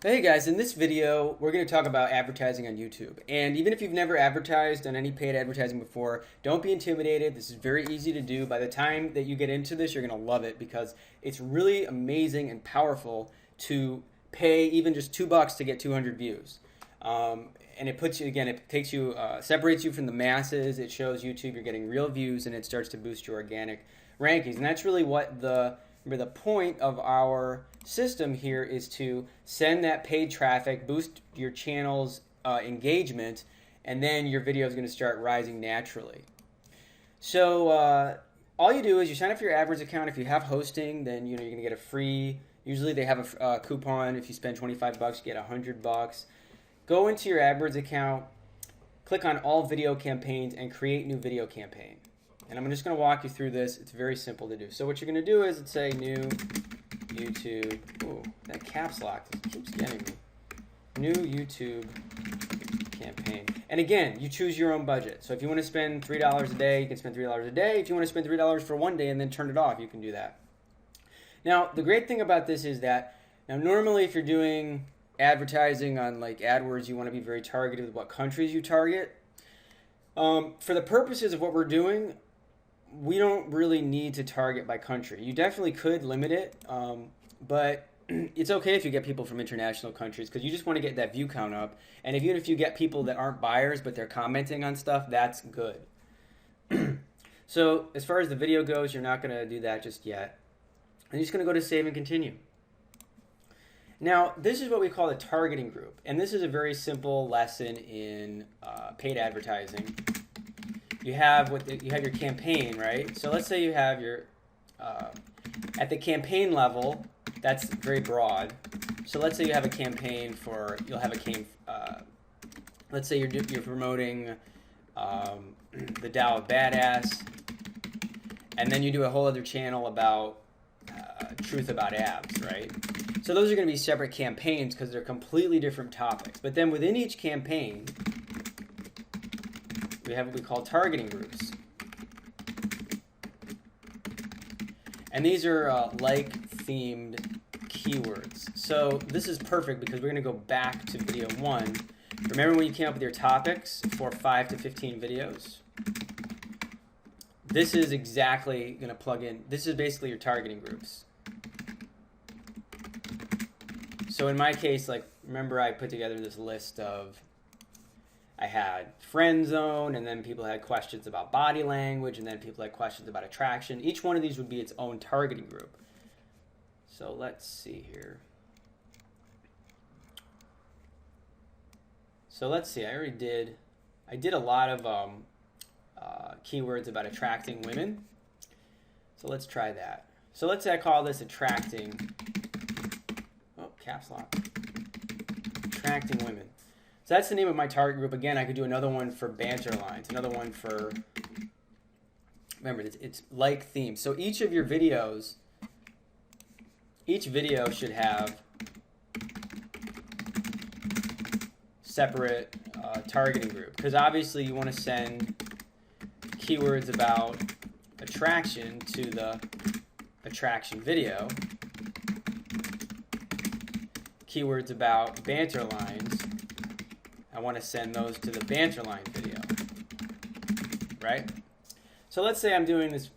Hey guys, in this video, we're going to talk about advertising on YouTube. And even if you've never advertised on any paid advertising before, don't be intimidated. This is very easy to do. By the time that you get into this, you're going to love it because it's really amazing and powerful to pay even just $2 to get 200 views. And it puts you, again, it takes you, separates you from the masses. It shows YouTube you're getting real views and it starts to boost your organic rankings. And that's really what remember, the point of our system here is to send that paid traffic, boost your channel's engagement, and then your video is going to start rising naturally. So all you do is you sign up for your AdWords account. If you have hosting, then you're going to get a free. Usually they have a coupon. If you spend $25, you get $100. Go into your AdWords account, click on all video campaigns, and create new video campaign. And I'm just going to walk you through this. It's very simple to do. So what you're going to do is let's say new YouTube. Ooh, that caps lock keeps getting me. New YouTube campaign. And again, you choose your own budget. So if you want to spend $3 a day, you can spend $3 a day. If you want to spend $3 for one day and then turn it off, you can do that. Now, the great thing about this is that now normally if you're doing advertising on like AdWords, you want to be very targeted with what countries you target. For the purposes of what we're doing, we don't really need to target by country. You definitely could limit it, but it's okay if you get people from international countries because you just want to get that view count up. And even if you get people that aren't buyers but they're commenting on stuff, that's good. So as far as the video goes, you're not going to do that just yet. And you're just going to go to Save and Continue. Now, this is what we call a targeting group. And this is a very simple lesson in paid advertising. You have your campaign, right? So let's say you have your at the campaign level, that's very broad. So let's say you have a campaign for let's say you're promoting the Tao of Badass, and then you do a whole other channel about truth about abs, right? So those are going to be separate campaigns because they're completely different topics. But then within each campaign, we have what we call targeting groups. And these are like-themed keywords. So this is perfect because we're going to go back to video 1. Remember when you came up with your topics for 5 to 15 videos? This is exactly going to plug in. This is basically your targeting groups. So in my case, like, remember I put together this list of, I had friend zone, and then people had questions about body language, and then people had questions about attraction. Each one of these would be its own targeting group. So let's see here. So let's see, I did a lot of keywords about attracting women. So let's try that. So let's say I call this attracting, caps lock, attracting women. So that's the name of my target group. Again, I could do another one for banter lines, another one for, remember, it's like themes. So each of your videos, each video should have separate targeting group because obviously you want to send keywords about attraction to the attraction video, keywords about banter lines, I want to send those to the banter line video, right? So let's say I'm doing this,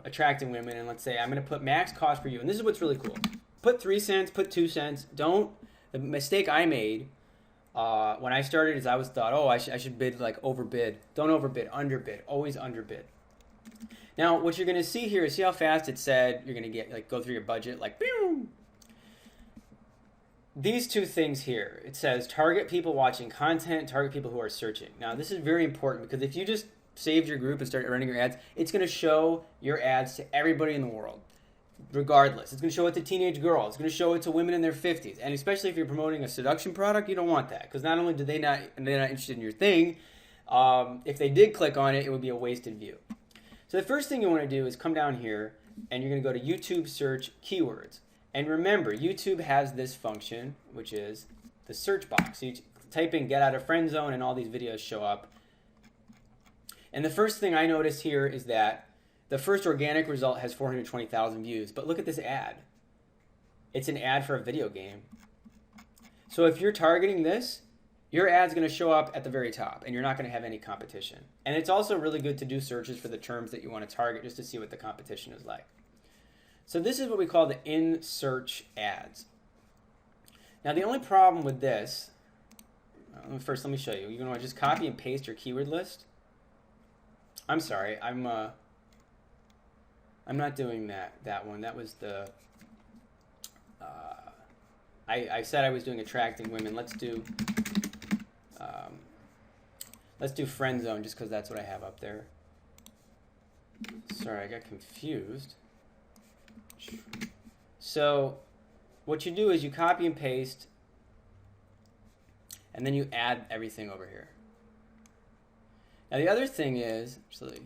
attracting women, and let's say I'm going to put max cost per view, and this is what's really cool. Put 3 cents, put 2 cents. The mistake I made when I started is I thought, I should bid, like, overbid. Don't overbid, underbid, always underbid. Now, what you're going to see here is see how fast it said you're going to get, like, go through your budget, like, boom. These two things here, it says target people watching content, target people who are searching. Now, this is very important because if you just saved your group and started running your ads, it's going to show your ads to everybody in the world, regardless. It's going to show it to teenage girls. It's going to show it to women in their 50s. And especially if you're promoting a seduction product, you don't want that because not only they're not interested in your thing, if they did click on it, it would be a wasted view. So the first thing you want to do is come down here and you're going to go to YouTube search keywords. And remember, YouTube has this function, which is the search box. So you type in get out of friend zone and all these videos show up. And the first thing I notice here is that the first organic result has 420,000 views. But look at this ad. It's an ad for a video game. So if you're targeting this, your ad's going to show up at the very top and you're not going to have any competition. And it's also really good to do searches for the terms that you want to target just to see what the competition is like. So this is what we call the in-search ads. Now the only problem with this, first let me show you. You're going to just copy and paste your keyword list. I'm sorry, I'm not doing that one. That was the, I said I was doing attracting women. Let's do friend zone just because that's what I have up there. Sorry, I got confused. So what you do is you copy and paste and then you add everything over here. Now the other thing is, actually,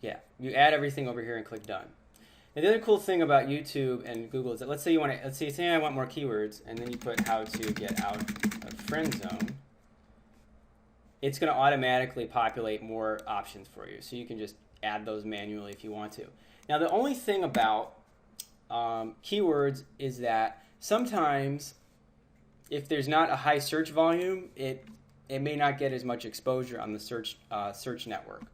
yeah, you add everything over here and click done. Now the other cool thing about YouTube and Google is that let's say you want to, say I want more keywords, and then you put how to get out of friend zone. It's going to automatically populate more options for you, so you can just add those manually if you want to. Now the only thing about keywords is that sometimes if there's not a high search volume, it may not get as much exposure on the search network.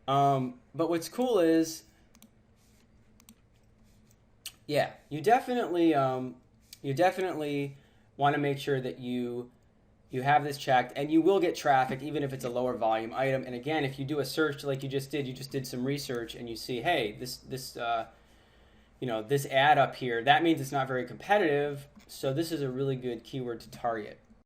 But what's cool is, yeah, you definitely want to make sure that you have this checked, and you will get traffic even if it's a lower volume item. And again, if you do a search like you just did some research and you see, hey, this ad up here, that means it's not very competitive. So this is a really good keyword to target.